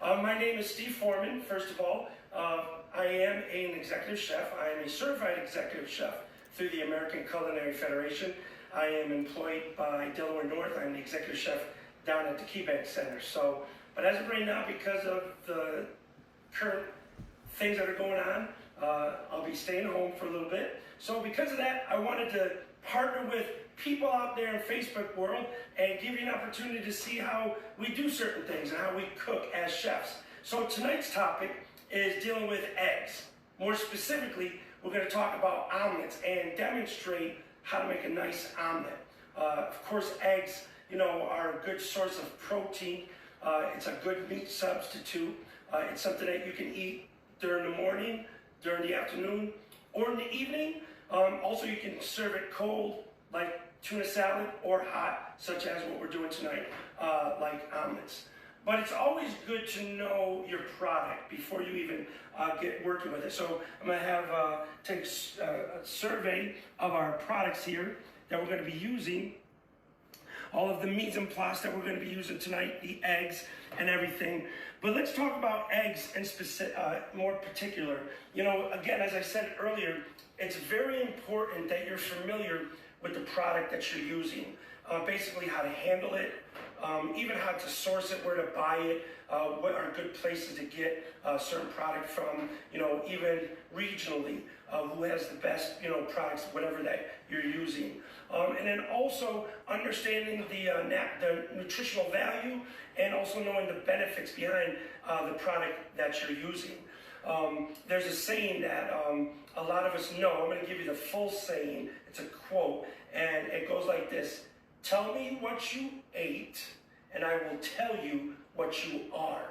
My name is Steve Forman, first of all. I am an executive chef. I am a certified executive chef through the American Culinary Federation. I am employed by Delaware North. I'm the executive chef down at the KeyBank Center. But as of right now, because of the current things that are going on, I'll be staying home for a little bit. So because of that, I wanted to partner with people out there in Facebook world and give you an opportunity to see how we do certain things and how we cook as chefs. So tonight's topic is dealing with eggs. More specifically, we're going to talk about omelets and demonstrate how to make a nice omelet. Of course, eggs, are a good source of protein. It's a good meat substitute. It's something that you can eat during the morning, during the afternoon, or in the evening. Also, you can serve it cold, like tuna salad, or hot, such as what we're doing tonight, like omelets. But it's always good to know your product before you even get working with it. So I'm going to take a survey of our products here that we're going to be using. All of the mise en place that we're going to be using tonight, the eggs and everything. But let's talk about eggs in more particular. Again, as I said earlier, it's very important that you're familiar with the product that you're using. Basically how to handle it, even how to source it, where to buy it, what are good places to get a certain product from, even regionally, who has the best, products, whatever that you're using. And then also understanding the nutritional value and also knowing the benefits behind the product that you're using. There's a saying that a lot of us know. I'm going to give you the full saying. It's a quote, and it goes like this: "Tell me what you ate, and I will tell you what you are."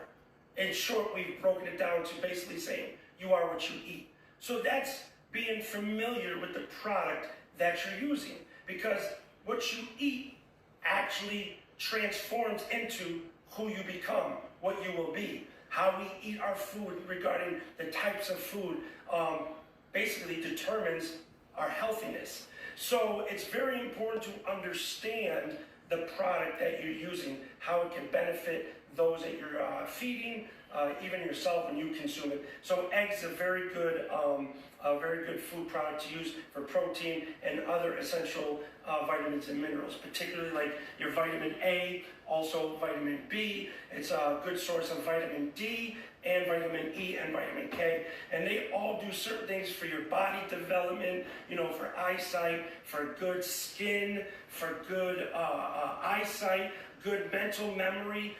In short, we've broken it down to basically saying you are what you eat. So that's being familiar with the product that you're using, because what you eat actually transforms into who you become, what you will be. How we eat our food regarding the types of food basically determines our healthiness. So it's very important to understand the product that you're using, how it can benefit those that you're feeding, even yourself when you consume it. So eggs are a very good food product to use for protein and other essential vitamins and minerals, particularly like your vitamin A, also vitamin B. It's a good source of vitamin D and vitamin E and vitamin K. And they all do certain things for your body development, for eyesight, for good skin, for good eyesight, good mental memory.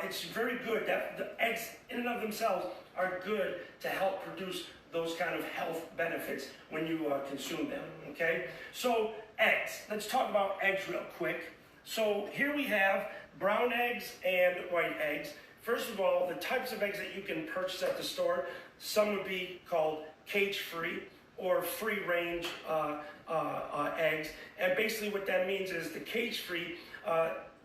It's very good that the eggs in and of themselves are good to help produce those kind of health benefits when you consume them, okay? So eggs, let's talk about eggs real quick. So here we have brown eggs and white eggs. First of all, the types of eggs that you can purchase at the store, some would be called cage-free or free-range eggs. And basically what that means is the cage-free,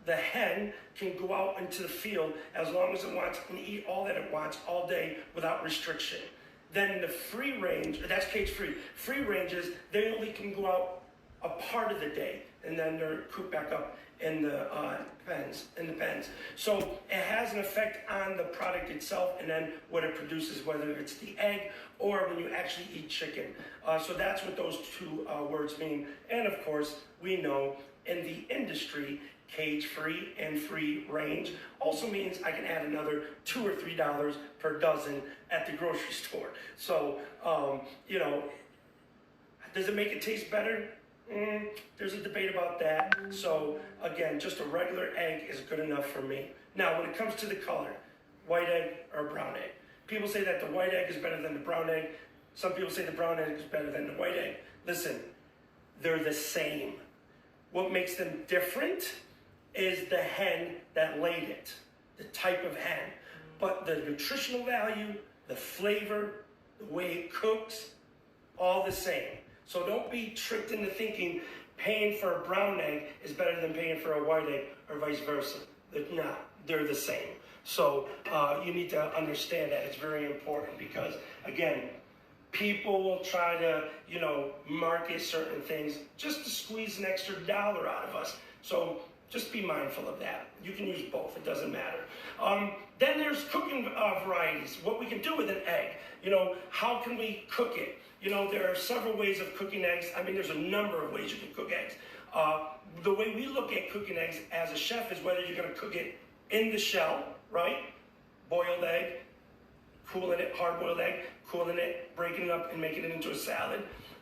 the hen can go out into the field as long as it wants and eat all that it wants all day without restriction. Then the free range, that's cage free. Free ranges, they only can go out a part of the day, and then they're cooped back up in the pens. So it has an effect on the product itself, and then what it produces, whether it's the egg or when you actually eat chicken. So that's what those two words mean. And of course, we know in the industry, cage-free and free range also means I can add another $2 or $3 per dozen at the grocery store. So, does it make it taste better? There's a debate about that. So, again, just a regular egg is good enough for me. Now, when it comes to the color, white egg or brown egg, people say that the white egg is better than the brown egg. Some people say the brown egg is better than the white egg. Listen, they're the same. What makes them different is the hen that laid it, the type of hen. But the nutritional value, the flavor, the way it cooks, all the same. So don't be tricked into thinking paying for a brown egg is better than paying for a white egg or vice versa. They're not. They're the same. So you need to understand that. It's very important because, again, people will try to, market certain things just to squeeze an extra dollar out of us. So just be mindful of that. You can use both. It doesn't matter. Then there's cooking varieties, what we can do with an egg. How can we cook it? There are several ways of cooking eggs. I mean, there's a number of ways you can cook eggs. The way we look at cooking eggs as a chef is whether you're going to cook it in the shell, right? Boiled egg, cooling it, hard-boiled egg, cooling it, breaking it up and making it into a salad.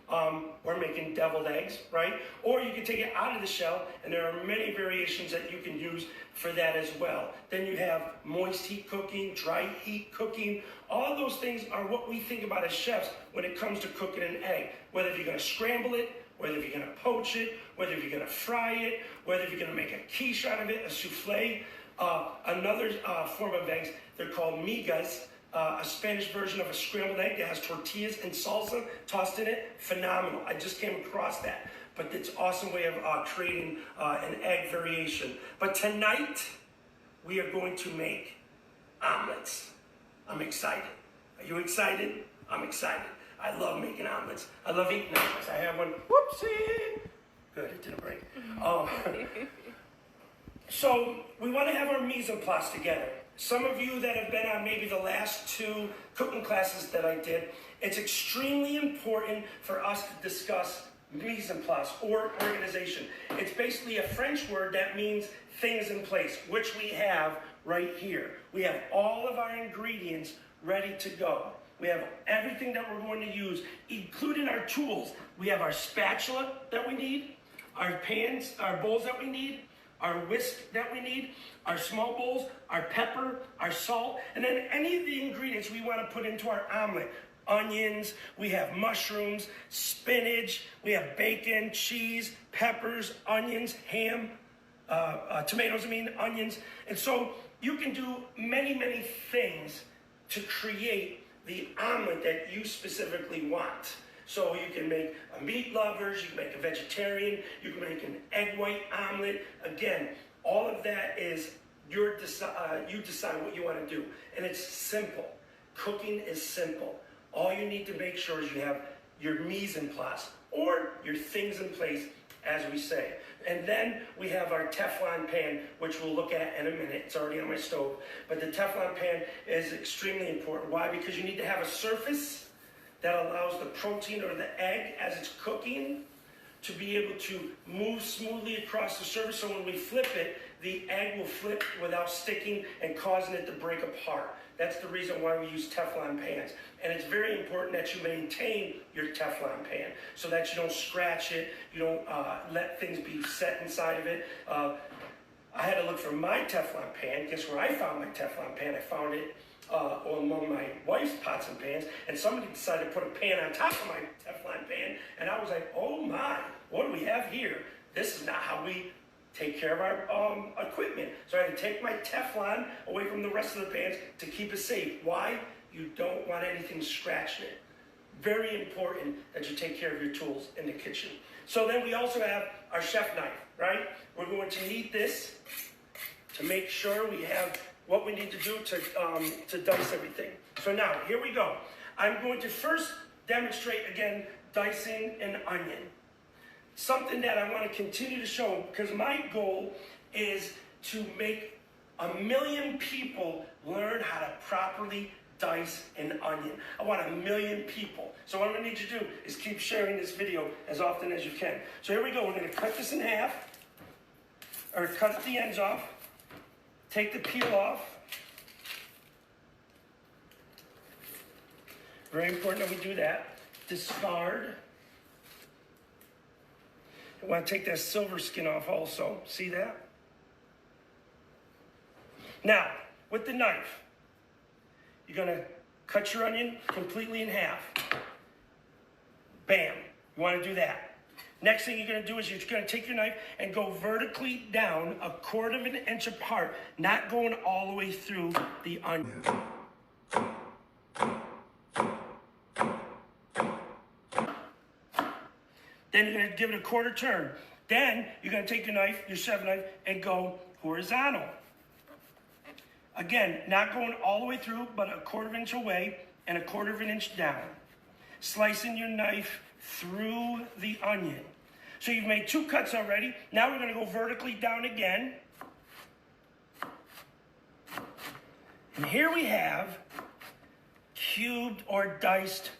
Or making deviled eggs, right? Or you can take it out of the shell, and there are many variations that you can use for that as well. Then you have moist heat cooking, dry heat cooking. All those things are what we think about as chefs when it comes to cooking an egg. Whether you're going to scramble it, whether you're going to poach it, whether you're going to fry it, whether you're going to make a quiche out of it, a souffle. Another form of eggs, they're called migas. A Spanish version of a scrambled egg that has tortillas and salsa tossed in it. Phenomenal. I just came across that. But it's an awesome way of creating an egg variation. But tonight, we are going to make omelets. I'm excited. Are you excited? I'm excited. I love making omelets. I love eating omelets. I have one. Whoopsie. Good, it didn't break. So we want to have our mise en place together. Some of you that have been on maybe the last 2 cooking classes that I did, it's extremely important for us to discuss mise en place or organization. It's basically a French word that means things in place, which we have right here. We have all of our ingredients ready to go. We have everything that we're going to use, including our tools. We have our spatula that we need, our pans, our bowls that we need, our whisk that we need, our small bowls, our pepper, our salt, and then any of the ingredients we want to put into our omelet. Onions, we have mushrooms, spinach, we have bacon, cheese, peppers, onions, ham, tomatoes, onions. And so you can do many, many things to create the omelet that you specifically want. So you can make a meat lovers, you can make a vegetarian, you can make an egg white omelet. Again, all of that is you decide what you want to do. And it's simple. Cooking is simple. All you need to make sure is you have your mise en place or your things in place, as we say. And then we have our Teflon pan, which we'll look at in a minute. It's already on my stove. But the Teflon pan is extremely important. Why? Because you need to have a surface that allows the protein or the egg as it's cooking to be able to move smoothly across the surface. So when we flip it, the egg will flip without sticking and causing it to break apart. That's the reason why we use Teflon pans. And it's very important that you maintain your Teflon pan so that you don't scratch it, you don't let things be set inside of it. I had to look for my Teflon pan. Guess where I found my Teflon pan? I found it among my wife's pots and pans, and somebody decided to put a pan on top of my Teflon pan, and I was like, oh my, what do we have here? This is not how we take care of our equipment. So I had to take my Teflon away from the rest of the pans to keep it safe. Why? You don't want anything scratching it. Very important that you take care of your tools in the kitchen. So then we also have our chef knife, right? We're going to need this to make sure we have what we need to do to dice everything. So now, here we go. I'm going to first demonstrate, again, dicing an onion. Something that I want to continue to show, because my goal is to make 1 million people learn how to properly dice an onion. I want 1 million people. So what I'm going to need you to do is keep sharing this video as often as you can. So here we go. We're going to cut this in half, or cut the ends off. Take the peel off. Very important that we do that. Discard. I want to take that silver skin off also. See that? Now, with the knife, you're going to cut your onion completely in half. Bam. You want to do that. Next thing you're going to do is you're going to take your knife and go vertically down 1/4 inch apart, not going all the way through the onion. Then you're going to give it a 1/4 turn. Then you're going to take your knife, your chef knife, and go horizontal. Again, not going all the way through, but 1/4 inch away and 1/4 inch down. Slicing your knife through the onion. So you've made 2 cuts already. Now we're going to go vertically down again. And here we have cubed or diced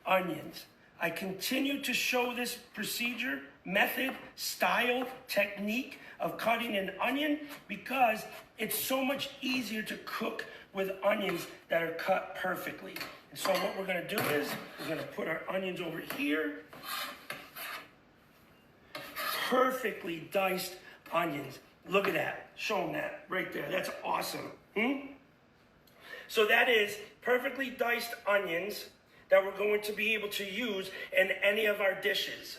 onions. I continue to show this procedure, method, style, technique of cutting an onion because it's so much easier to cook with onions that are cut perfectly. And so what we're gonna do is, we're gonna put our onions over here. Perfectly diced onions. Look at that, show them that right there, that's awesome. So that is perfectly diced onions that we're going to be able to use in any of our dishes.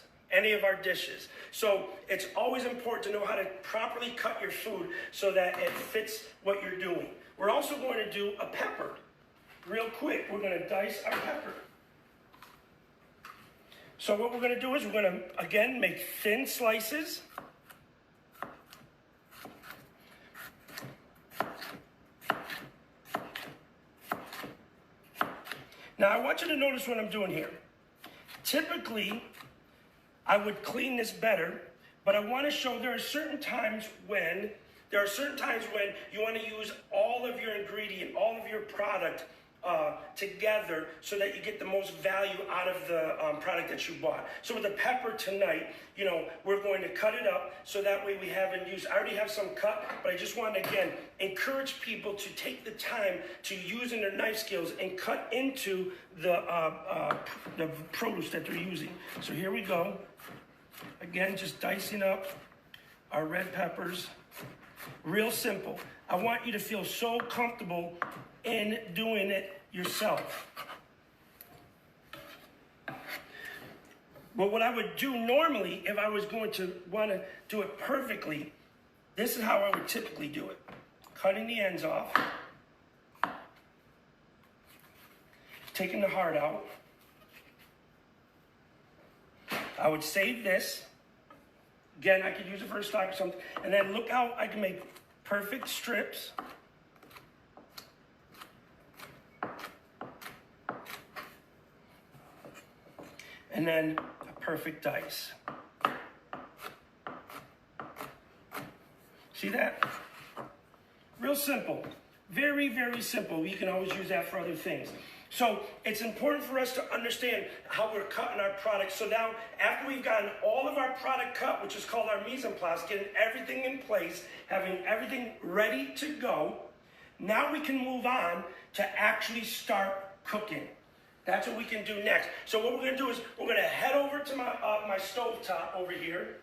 So it's always important to know how to properly cut your food so that it fits what you're doing. We're also going to do a pepper. Real quick, we're going to dice our pepper. So what we're going to do is we're going to, again, make thin slices. Now, I want you to notice what I'm doing here. Typically, I would clean this better, but I want to show there are certain times when you want to use all of your ingredient, all of your product together so that you get the most value out of the product that you bought. So with the pepper tonight, we're going to cut it up so that way we haven't used, I already have some cut, but I just want to, again, encourage people to take the time to using their knife skills and cut into the produce that they're using. So here we go. Again, just dicing up our red peppers. Real simple. I want you to feel so comfortable in doing it yourself. But what I would do normally, if I was going to want to do it perfectly, this is how I would typically do it. Cutting the ends off. Taking the heart out. I would save this. Again, I could use it for a stock or something. And then look how I can make perfect strips. And then a perfect dice. See that? Real simple. Very, very simple. You can always use that for other things. So it's important for us to understand how we're cutting our product. So now, after we've gotten all of our product cut, which is called our mise en place, getting everything in place, having everything ready to go, now we can move on to actually start cooking. That's what we can do next. So what we're going to do is we're going to head over to my stove top over here.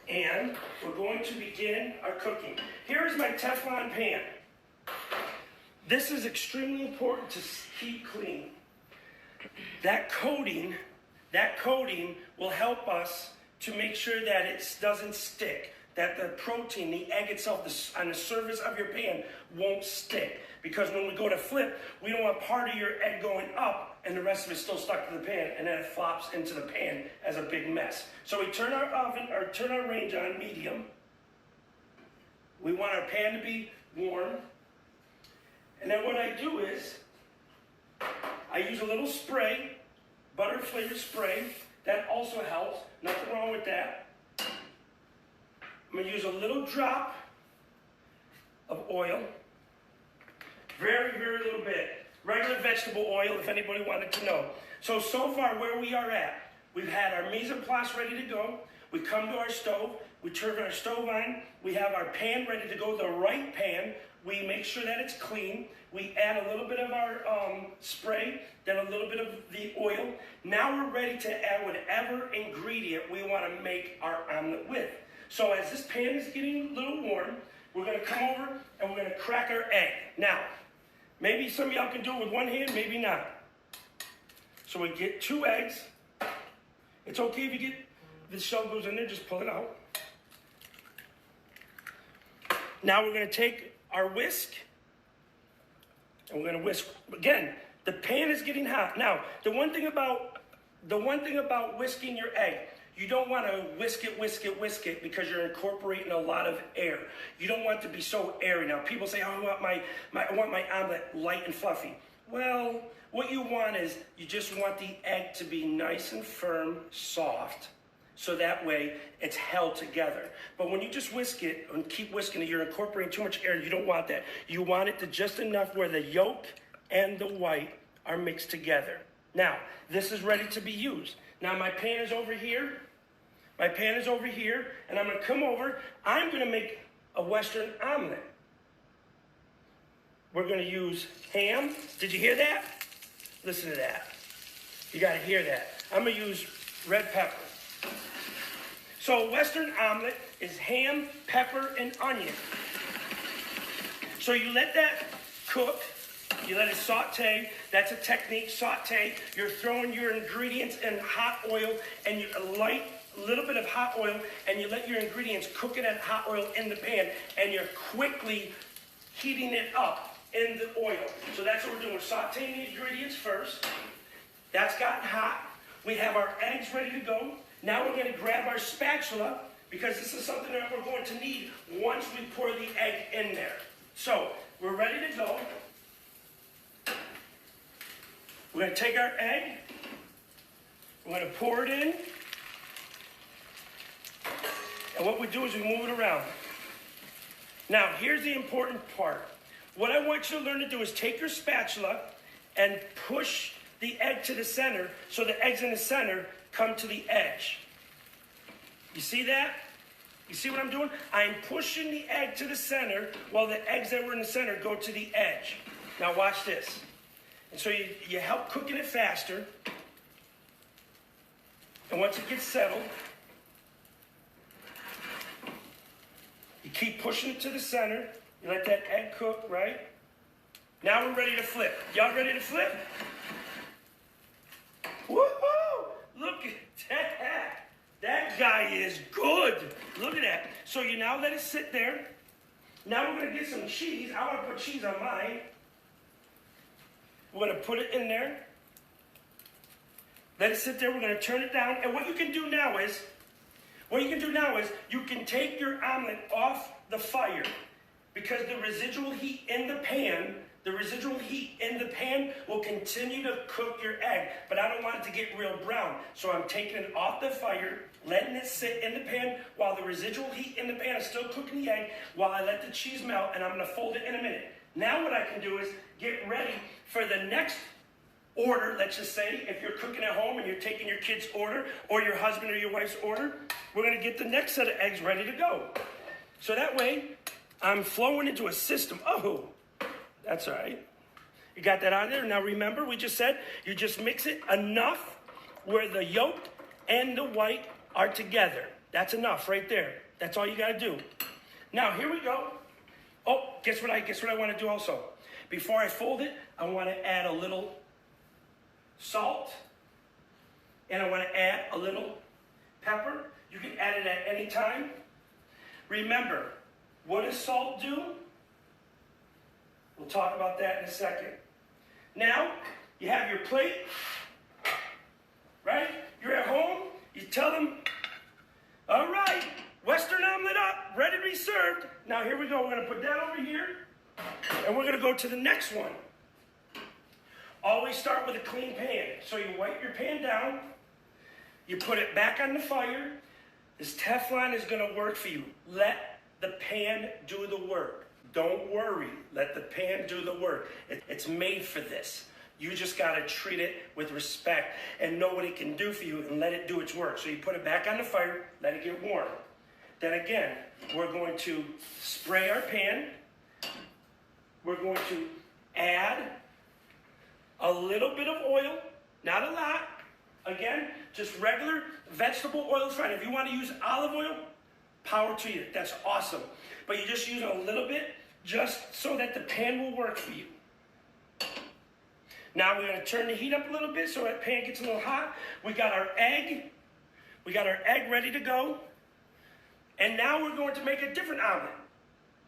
And we're going to begin our cooking. Here is my Teflon pan. This is extremely important to keep clean. That coating will help us to make sure that it doesn't stick, that the protein, the egg itself, on the surface of your pan won't stick. Because when we go to flip, we don't want part of your egg going up and the rest of it still stuck to the pan, and then it flops into the pan as a big mess. So we turn our range on medium. We want our pan to be warm. And then what I do is, I use a little spray, butter flavored spray. That also helps. Nothing wrong with that. I'm going to use a little drop of oil. Very, very little bit. Regular vegetable oil, if anybody wanted to know. So far where we are at, we've had our mise en place ready to go. We come to our stove. We turn our stove on. We have our pan ready to go, the right pan. We make sure that it's clean. We add a little bit of our spray, then a little bit of the oil. Now we're ready to add whatever ingredient we want to make our omelet with. So as this pan is getting a little warm, we're going to come over and we're going to crack our egg. Now, maybe some of y'all can do it with one hand, maybe not. So we get 2 eggs. It's okay if you get, the shell goes in there, just pull it out. Now we're going to take our whisk, and we're going to whisk. Again, the pan is getting hot. Now, the one thing about whisking your egg, you don't want to whisk it because you're incorporating a lot of air. You don't want it to be so airy. Now, people say, oh, I want my omelet light and fluffy. Well, what you want is, you just want the egg to be nice and firm, soft. so that way it's held together. But when you just whisk it and keep whisking it, you're incorporating too much air. You don't want that. You want it to just enough where the yolk and the white are mixed together. Now, this is ready to be used. Now my pan is over here. My pan is over here, and I'm gonna come over. I'm gonna make a Western omelet. We're gonna use ham. Did you hear that? Listen to that. You gotta hear that. I'm gonna use red pepper. So a Western omelet is ham, pepper, and onion. So you let that cook. You let it saute. That's a technique, saute. You're throwing your ingredients in hot oil, and you light a little bit of hot oil, and you let your ingredients cook it in hot oil in the pan, and you're quickly heating it up in the oil. So that's what we're doing. We're sauteing the ingredients first. That's gotten hot. We have our eggs ready to go. Now we're going to grab our spatula, because this is something that we're going to need once we pour the egg in there. So we're ready to go. We're going to take our egg, we're going to pour it in, and what we do is we move it around. Now, here's the important part. What I want you to learn to do is take your spatula and push the egg to the center so the eggs in the center come to the edge. You see that? You see what I'm doing? I'm pushing the egg to the center while the eggs that were in the center go to the edge. Now watch this. And so you help cooking it faster. And once it gets settled, you keep pushing it to the center. You let that egg cook, right? Now we're ready to flip. Y'all ready to flip? Woohoo! Look at that. That guy is good. Look at that. So you now let it sit there. Now we're going to get some cheese. I want to put cheese on mine. We're going to put it in there. Let it sit there. We're going to turn it down. And what you can do now is you can take your omelet off the fire, because the residual heat in the pan will continue to cook your egg. But I don't want it to get real brown. So I'm taking it off the fire, letting it sit in the pan while the residual heat in the pan is still cooking the egg, while I let the cheese melt, and I'm going to fold it in a minute. Now what I can do is get ready for the next order. Let's just say if you're cooking at home and you're taking your kid's order or your husband or your wife's order, we're going to get the next set of eggs ready to go. So that way, I'm flowing into a system. Oh, that's all right. You got that on there? Now remember, we just said you just mix it enough where the yolk and the white are together. That's enough right there. That's all you got to do. Now, here we go. Oh, guess what I want to do also? Before I fold it, I want to add a little salt, and I want to add a little pepper. You can add it at any time. Remember, what does salt do? We'll talk about that in a second. Now, you have your plate, right? You're at home, you tell them, all right, Western omelet up, ready to be served. Now here we go, we're gonna put that over here, and we're gonna go to the next one. Always start with a clean pan. So you wipe your pan down, you put it back on the fire. This Teflon is gonna work for you. Let the pan do the work. Don't worry, let the pan do the work. It's made for this. You just gotta treat it with respect and know what it can do for you and let it do its work. So you put it back on the fire, let it get warm. Then again, we're going to spray our pan. We're going to add a little bit of oil, not a lot. Again, just regular vegetable oil is fine. If you want to use olive oil, power to you. That's awesome. But you just use a little bit just so that the pan will work for you. Now we're going to turn the heat up a little bit so that pan gets a little hot. We got our egg. We got our egg ready to go. And now we're going to make a different omelet.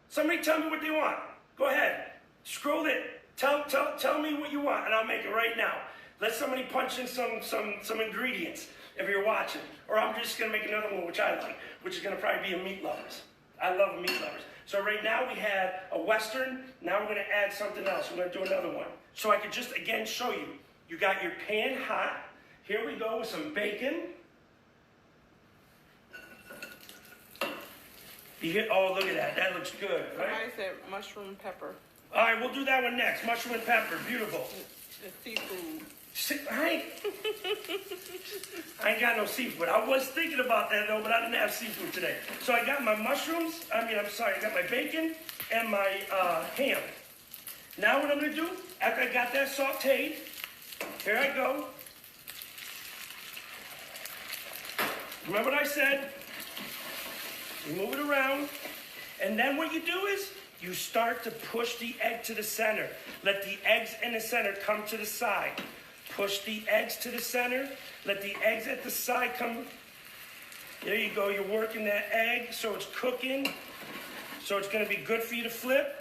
Somebody tell me what they want. Go ahead. Scroll it. Tell me what you want, and I'll make it right now. Let somebody punch in some ingredients if you're watching. Or I'm just going to make another one, which I like, which is going to probably be a meat lovers. I love meat lovers. So right now we had a Western. Now we're going to add something else. We're going to do another one. So I could just, again, show you. You got your pan hot. Here we go with some bacon. You get, oh, look at that. That looks good, right? Somebody said mushroom pepper. All right, we'll do that one next. Mushroom and pepper. Beautiful. The seafood. I ain't got no seafood. I was thinking about that, though, but I didn't have seafood today. So I got my mushrooms. I got my bacon and my ham. Now what I'm going to do, after I got that sauteed, here I go. Remember what I said? You move it around. And then what you do is you start to push the egg to the center. Let the eggs in the center come to the side. Push the eggs to the center. Let the eggs at the side come. There you go. You're working that egg so it's cooking. So it's going to be good for you to flip.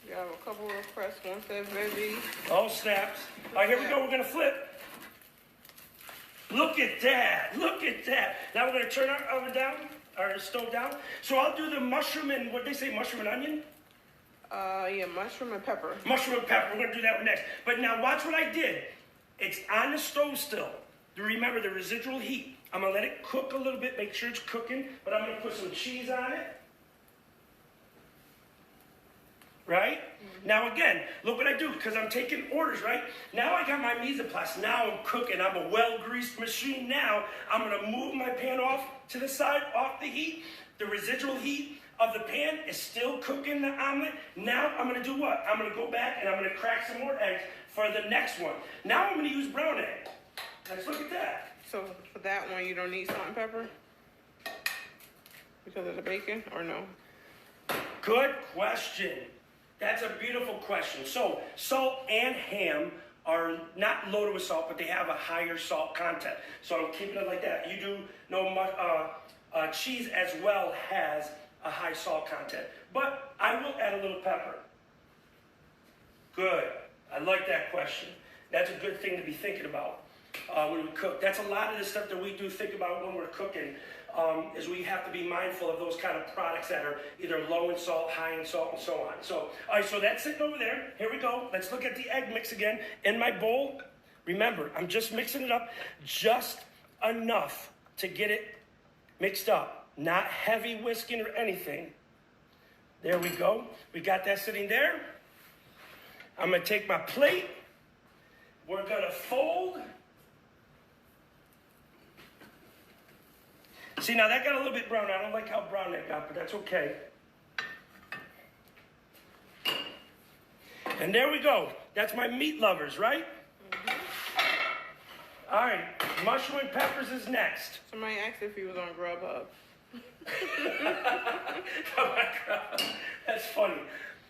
We have a couple of requests. One says veggie. Oh, snaps. All right, here we go. We're going to flip. Look at that. Look at that. Now we're going to turn our oven down, our stove down. So I'll do the mushroom and, what they say, mushroom and onion? Yeah, mushroom and pepper. Mushroom and pepper. We're going to do that one next. But now watch what I did. It's on the stove still. Remember the residual heat. I'm going to let it cook a little bit, make sure it's cooking, but I'm going to put some cheese on it. Right? Mm-hmm. Now again, look what I do, because I'm taking orders, right? Now I got my mise en place. Now I'm cooking. I'm a well-greased machine now. I'm going to move my pan off to the side, off the heat. The residual heat of the pan is still cooking the omelet. Now I'm going to do what? I'm going to go back and I'm going to crack some more eggs for the next one. Now I'm going to use brown egg. Let's look at that. So for that one, you don't need salt and pepper? Because of the bacon, or no? Good question. That's a beautiful question. So salt and ham are not loaded with salt, but they have a higher salt content. So I'm keeping it like that. You do know cheese as well has a high salt content. But I will add a little pepper. Good. I like that question. That's a good thing to be thinking about when we cook. That's a lot of the stuff that we do think about when we're cooking, is we have to be mindful of those kind of products that are either low in salt, high in salt, and so on. So, all right, so that's sitting over there. Here we go. Let's look at the egg mix again. In my bowl, remember, I'm just mixing it up just enough to get it mixed up. Not heavy whisking or anything. There we go. We got that sitting there. I'm going to take my plate. We're going to fold. See, now that got a little bit brown. I don't like how brown that got, but that's okay. And there we go. That's my meat lovers, right? Mm-hmm. All right, mushroom and peppers is next. Somebody asked if he was on Grubhub. That's funny.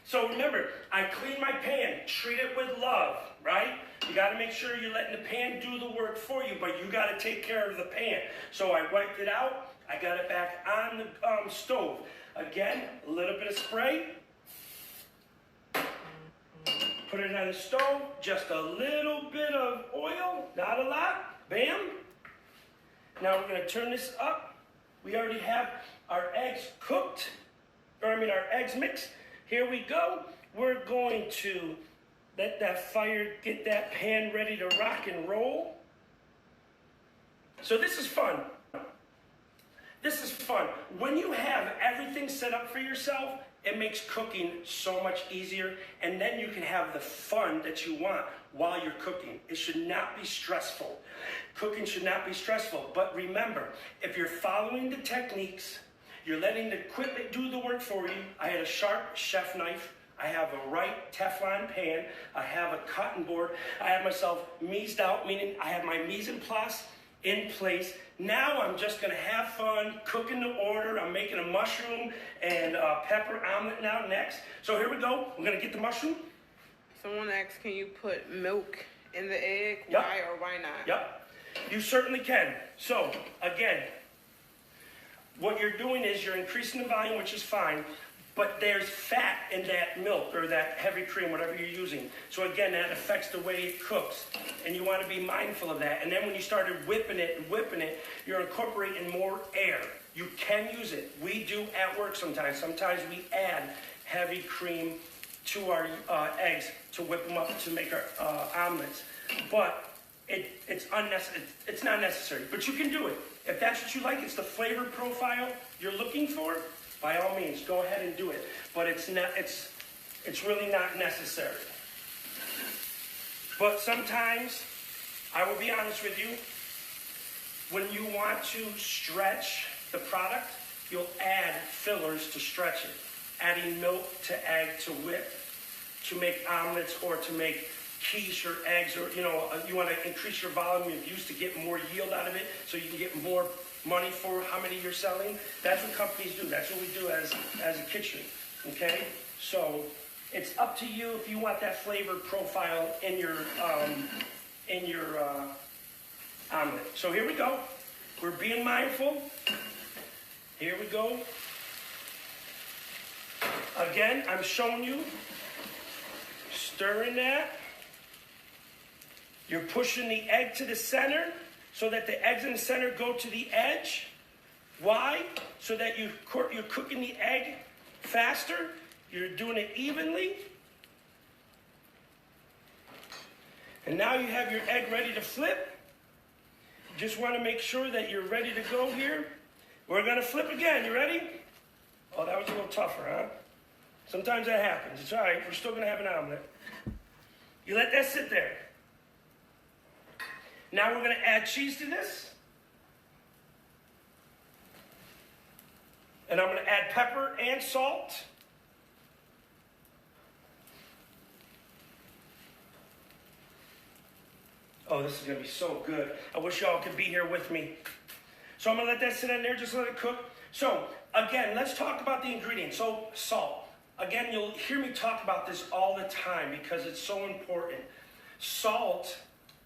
So remember, I clean my pan, treat it with love, right? You got to make sure you're letting the pan do the work for you, but you got to take care of the pan. So I wiped it out. I got it back on the stove. Again, a little bit of spray. Put it on the stove. Just a little bit of oil, not a lot. Bam. Now we're going to turn this up. We already have our eggs cooked, our eggs mixed. Here we go. We're going to let that fire get that pan ready to rock and roll. So this is fun. This is fun. When you have everything set up for yourself, it makes cooking so much easier, and then you can have the fun that you want while you're cooking. It should not be stressful. Cooking should not be stressful, but remember, if you're following the techniques, you're letting the equipment do the work for you. I had a sharp chef knife. I have a right Teflon pan. I have a cotton board. I have myself mised out, meaning I have my mise en place in place. Now I'm just going to have fun cooking the order. I'm making a mushroom and pepper omelet now next. So here we go. We're going to get the mushroom. Someone asked, can you put milk in the egg? Yep. Why or why not? Yep. You certainly can. So again, what you're doing is you're increasing the volume, which is fine, but there's fat in that milk or that heavy cream, whatever you're using. So again, that affects the way it cooks, and you want to be mindful of that. And then when you started whipping it, you're incorporating more air. You can use it. We do at work sometimes. Sometimes we add heavy cream to our eggs to whip them up to make our omelets. But it's unnecessary. It's not necessary, but you can do it. If that's what you like, it's the flavor profile you're looking for, By all means, go ahead and do it. But it's really not necessary. But sometimes, I will be honest with you, when you want to stretch the product, you'll add fillers to stretch it. Adding milk to egg to whip, to make omelets or to make quiche or eggs, or you want to increase your volume of use to get more yield out of it so you can get more money for how many you're selling. That's what companies do. That's what we do as a kitchen, okay? So it's up to you if you want that flavor profile in your omelet. So here we go. We're being mindful. Here we go. Again, I'm showing you, stirring that. You're pushing the egg to the center so that the eggs in the center go to the edge. Why? So that you're cooking the egg faster. You're doing it evenly. And now you have your egg ready to flip. You just want to make sure that you're ready to go here. We're going to flip again. You ready? Oh, that was a little tougher, huh? Sometimes that happens. It's all right. We're still going to have an omelet. You let that sit there. Now we're going to add cheese to this. And I'm going to add pepper and salt. Oh, this is going to be so good. I wish y'all could be here with me. So I'm going to let that sit in there, just let it cook. So, again, let's talk about the ingredients. So, salt. Again, you'll hear me talk about this all the time because it's so important. Salt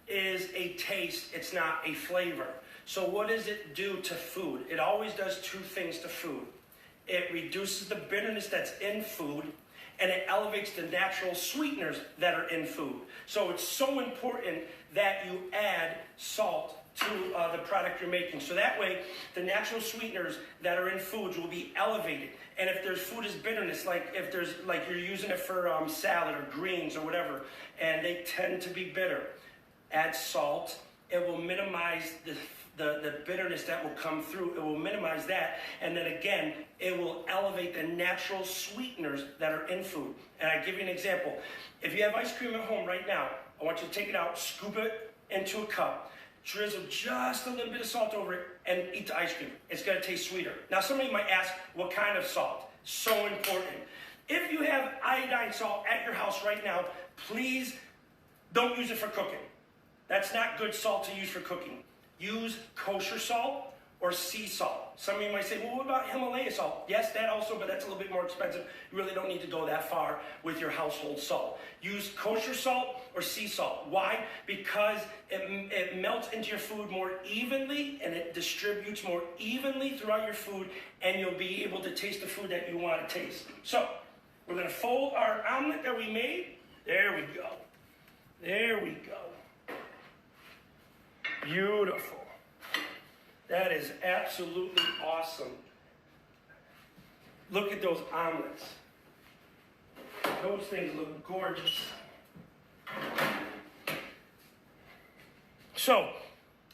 is a taste, it's not a flavor. So what does it do to food? It always does two things to food. It reduces the bitterness that's in food, and it elevates the natural sweeteners that are in food. So it's so important that you add salt to the product you're making. So that way, the natural sweeteners that are in foods will be elevated. And if there's food is bitterness, like if there's, like you're using it for salad or greens or whatever, and they tend to be bitter, add salt. It will minimize the bitterness that will come through. It will minimize that. And then again, it will elevate the natural sweeteners that are in food. And I give you an example. If you have ice cream at home right now, I want you to take it out, scoop it into a cup, drizzle just a little bit of salt over it, and eat the ice cream. It's going to taste sweeter. Now, somebody might ask, what kind of salt? So important. If you have iodine salt at your house right now, please don't use it for cooking. That's not good salt to use for cooking. Use kosher salt or sea salt. Some of you might say, well, what about Himalaya salt? Yes, that also, but that's a little bit more expensive. You really don't need to go that far with your household salt. Use kosher salt or sea salt. Why? Because it melts into your food more evenly and it distributes more evenly throughout your food, and you'll be able to taste the food that you want to taste. So, we're going to fold our omelet that we made. There we go. There we go. Beautiful. That is absolutely awesome. Look at those omelets. Those things look gorgeous. So,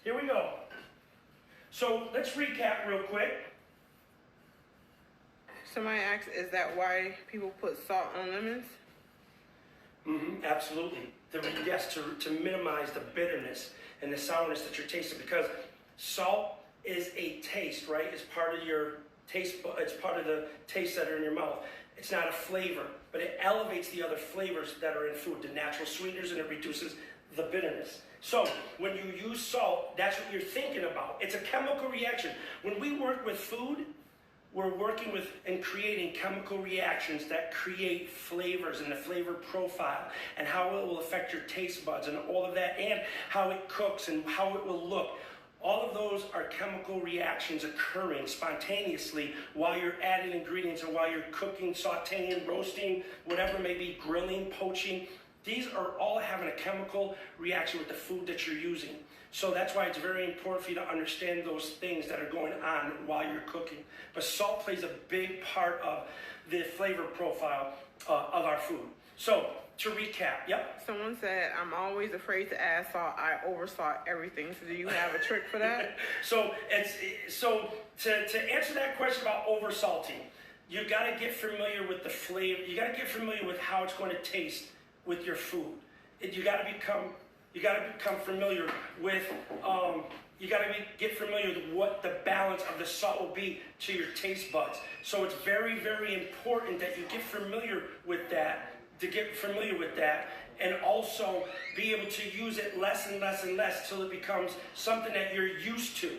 here we go. So, let's recap real quick. Somebody asked, is that why people put salt on lemons? Absolutely. Yes, to minimize the bitterness and the sourness that you're tasting, because salt is a taste, right? It's part of your taste, it's part of the taste that are in your mouth. It's not a flavor, but it elevates the other flavors that are in food, the natural sweeteners, and it reduces the bitterness. So when you use salt, that's what you're thinking about. It's a chemical reaction. When we work with food, we're working with and creating chemical reactions that create flavors and the flavor profile and how it will affect your taste buds and all of that, and how it cooks and how it will look. All of those are chemical reactions occurring spontaneously while you're adding ingredients and while you're cooking, sauteing, roasting, whatever it may be, grilling, poaching. These are all having a chemical reaction with the food that you're using. So that's why it's very important for you to understand those things that are going on while you're cooking. But salt plays a big part of the flavor profile of our food. So, to recap, yep. Someone said, I'm always afraid to add salt. I oversalt everything. So do you have a trick for that? So to answer that question about oversalting, you got to get familiar with the flavor. You got to get familiar with how it's going to taste with your food. You got to become familiar with. You got to get familiar with what the balance of the salt will be to your taste buds. So it's very, very important that you get familiar with that. And also be able to use it less and less and less till it becomes something that you're used to.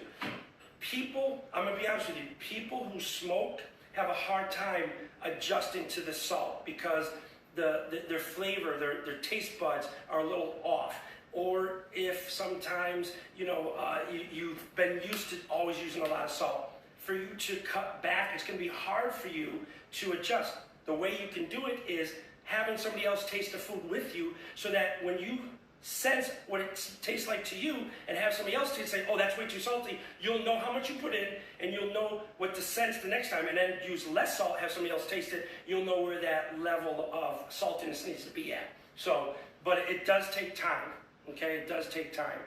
People, I'm gonna be honest with you, people who smoke have a hard time adjusting to the salt because their flavor, their taste buds are a little off. Or if sometimes, you've been used to always using a lot of salt. For you to cut back, it's gonna be hard for you to adjust. The way you can do it is having somebody else taste the food with you so that when you sense what it tastes like to you and have somebody else taste, say, oh, that's way too salty, you'll know how much you put in and you'll know what to sense the next time, and then use less salt, have somebody else taste it, you'll know where that level of saltiness needs to be at. So, but it does take time, okay? It does take time.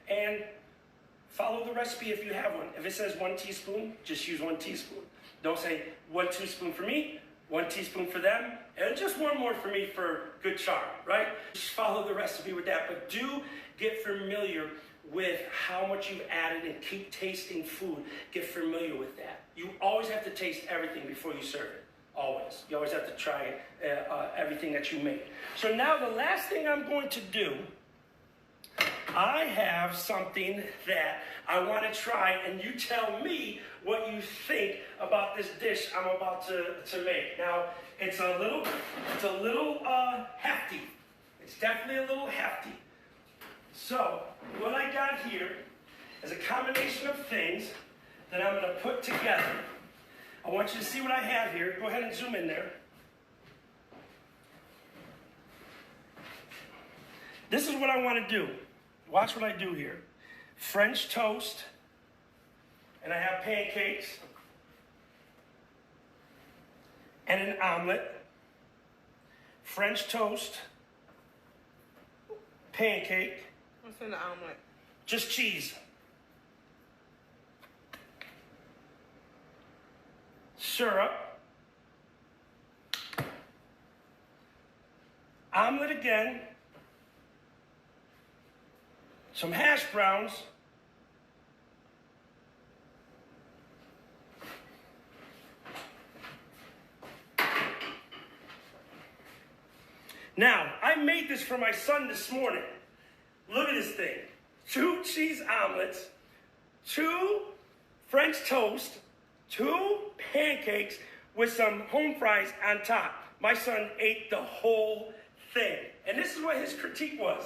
And follow the recipe if you have one. If it says 1 teaspoon, just use 1 teaspoon. Don't say 1 teaspoon for me, 1 teaspoon for them, and just 1 more for me for good charm, right? Just follow the recipe with that, but do get familiar with how much you've added and keep tasting food. Get familiar with that. You always have to taste everything before you serve it. Always. You always have to try everything that you make. So now the last thing I'm going to do, I have something that I want to try, and you tell me what you think about this dish I'm about to make. Now, it's a little hefty. It's definitely a little hefty. So, what I got here is a combination of things that I'm going to put together. I want you to see what I have here. Go ahead and zoom in there. This is what I want to do. Watch what I do here. French toast, and I have pancakes, and an omelet. French toast, pancake. What's in the omelet? Just cheese. Syrup. Omelet again. Some hash browns. Now, I made this for my son this morning. Look at this thing. 2 cheese omelets, 2 French toast, 2 pancakes with some home fries on top. My son ate the whole thing. And this is what his critique was.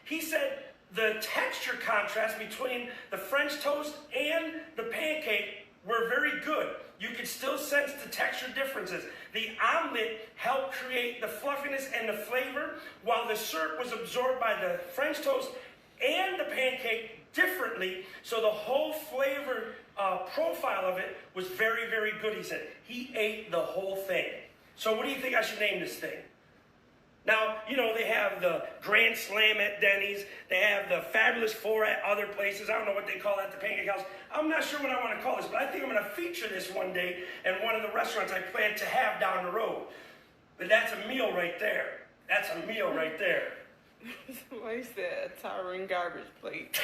He said the texture contrast between the French toast and the pancake were very good. You could still sense the texture differences. The omelet helped create the fluffiness and the flavor, while the syrup was absorbed by the French toast and the pancake differently, so the whole flavor profile of it was very, very good, he said. He ate the whole thing. So what do you think I should name this thing? Now, they have the Grand Slam at Denny's. They have the Fabulous Four at other places. I don't know what they call it at the Pancake House. I'm not sure what I want to call this, but I think I'm going to feature this one day in one of the restaurants I plan to have down the road. But that's a meal right there. That's a meal right there. Somebody said a towering garbage plate.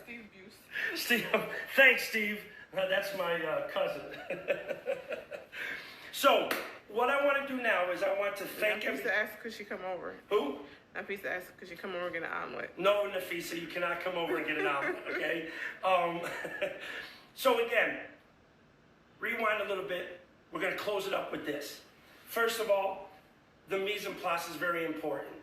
Steve Buse. Steve, thanks, Steve. That's my cousin. So, what I want to do now is I want to thank Nafisa asked could she come over. Who? Nafisa asked could she come over and get an omelet. No, Nafisa, you cannot come over and get an omelet, okay? So again, rewind a little bit. We're going to close it up with this. First of all, the mise en place is very important.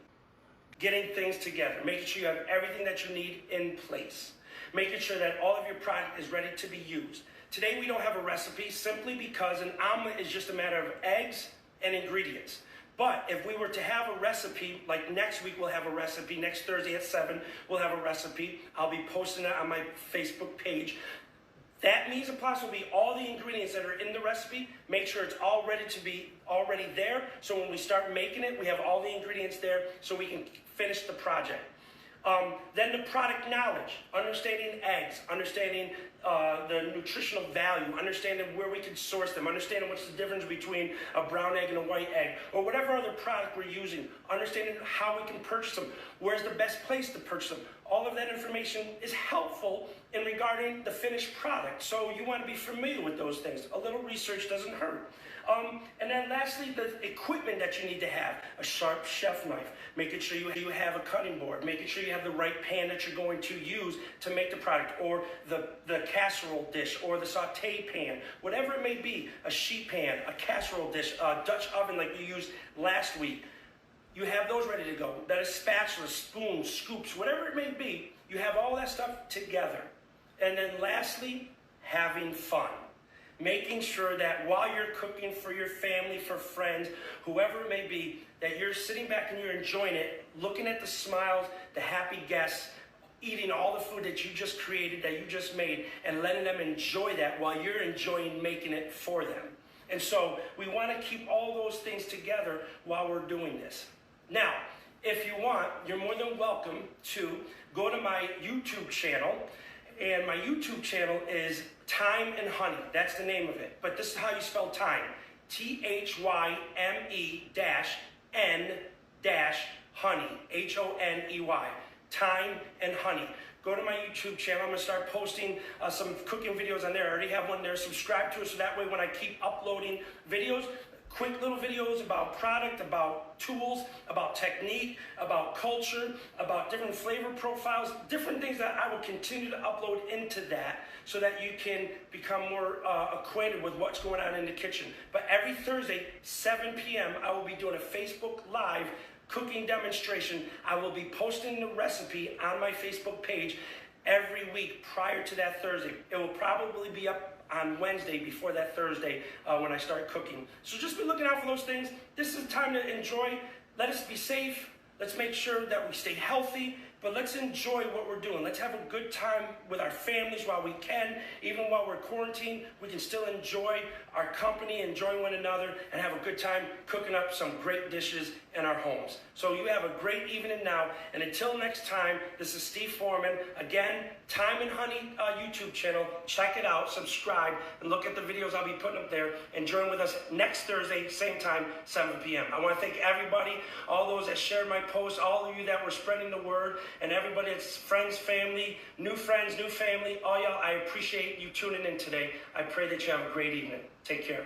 Getting things together, making sure you have everything that you need in place, making sure that all of your product is ready to be used. Today we don't have a recipe simply because an omelet is just a matter of eggs and ingredients. But if we were to have a recipe, like next week we'll have a recipe, next Thursday at 7 we'll have a recipe. I'll be posting it on my Facebook page. That mise en place will be all the ingredients that are in the recipe. Make sure it's all ready to be already there. So when we start making it, we have all the ingredients there so we can finish the project. Then the product knowledge, understanding eggs, understanding the nutritional value, understanding where we can source them, understanding what's the difference between a brown egg and a white egg, or whatever other product we're using, understanding how we can purchase them, where's the best place to purchase them. All of that information is helpful in regarding the finished product, so you want to be familiar with those things. A little research doesn't hurt. And then lastly, the equipment that you need to have. A sharp chef knife, making sure you have a cutting board, making sure you have the right pan that you're going to use to make the product, or the casserole dish, or the saute pan, whatever it may be, a sheet pan, a casserole dish, a Dutch oven like we used last week. You have those ready to go. That is spatula, spoons, scoops, whatever it may be, you have all that stuff together. And then lastly, having fun. Making sure that while you're cooking for your family, for friends, whoever it may be, that you're sitting back and you're enjoying it, looking at the smiles, the happy guests, eating all the food that you just created, that you just made, and letting them enjoy that while you're enjoying making it for them. And so we want to keep all those things together while we're doing this. Now, if you want, you're more than welcome to go to my YouTube channel. And my YouTube channel is Thyme-n-Honey. That's the name of it. But this is how you spell thyme. Thyme-N-Honey. Honey. Thyme-n-Honey. Go to my YouTube channel. I'm going to start posting some cooking videos on there. I already have one there. Subscribe to it so that way when I keep uploading videos, quick little videos about product, about tools, about technique, about culture, about different flavor profiles, different things that I will continue to upload into that so that you can become more acquainted with what's going on in the kitchen. But every Thursday, 7 p.m., I will be doing a Facebook Live cooking demonstration. I will be posting the recipe on my Facebook page every week prior to that Thursday. It will probably be up on Wednesday before that Thursday when I start cooking. So just be looking out for those things. This is time to enjoy. Let us be safe. Let's make sure that we stay healthy, but let's enjoy what we're doing. Let's have a good time with our families while we can. Even while we're quarantined, we can still enjoy our company, enjoy one another, and have a good time cooking up some great dishes in our homes. So you have a great evening now, and until next time, this is Steve Forman. Again, Thyme-n-Honey YouTube channel. Check it out, subscribe, and look at the videos I'll be putting up there. And join with us next Thursday, same time, 7 p.m. I want to thank everybody, all those that shared my posts, all of you that were spreading the word, and everybody that's friends, family, new family, all y'all, I appreciate you tuning in today. I pray that you have a great evening. Take care.